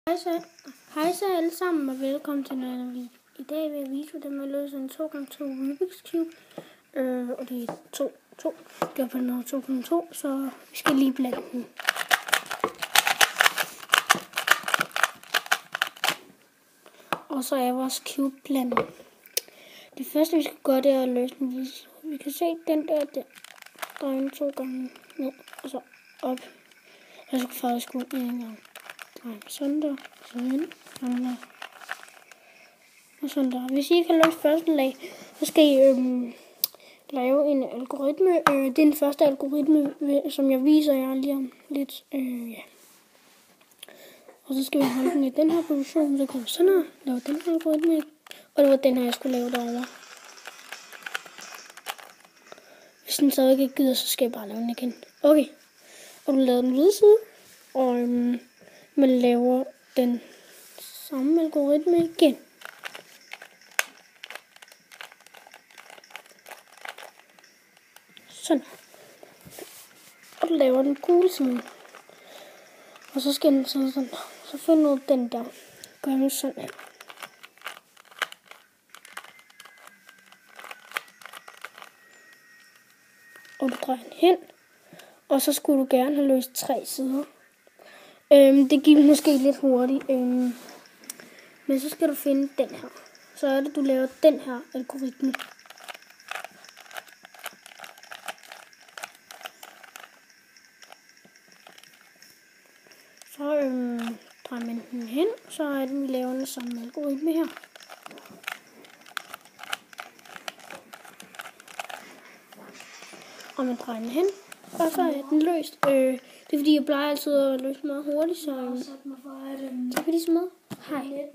Hej så alle sammen og velkommen til noget video. I dag vil jeg vise, hvordan man løser en 2x2 Rubik's Cube. Og det er 2. Det er på nummer 2,2, så vi skal lige blande den. Og så er vores cube blandet. Det første vi skal gøre, det er at løse den. Vi kan se den der dreje 2 gange ned og så op. Jeg skal faktisk gå en gang. Sådan der, sådan der, og sådan der. Hvis I ikke har løst første lag, så skal I lave en algoritme. Det er den første algoritme, som jeg viser jer lige om lidt. Ja. Og så skal vi holde den i den her position, så kan vi sådan her lave den her algoritme. Og det var den her, jeg skulle lave derovre. Hvis den så ikke gider, så skal jeg bare lave den igen. Okay, og du laver den hvide side, og man laver den samme algoritme igen. Sådan. Og du laver den gule side. Og så skal den sådan. Så finder du den der. Gør den sådan her. Og du drejer den hen. Og så skulle du gerne have løst 3 sider. Det gik måske lidt hurtigt. Men så skal du finde den her. Så er det, du laver den her algoritme. Så drejer man den hen, så er det, vi laver den samme algoritme her. Og man drejer den hen, og så er den løst. Det er fordi, jeg plejer altid at løse meget hurtigt, så tak fordi så meget. Hej.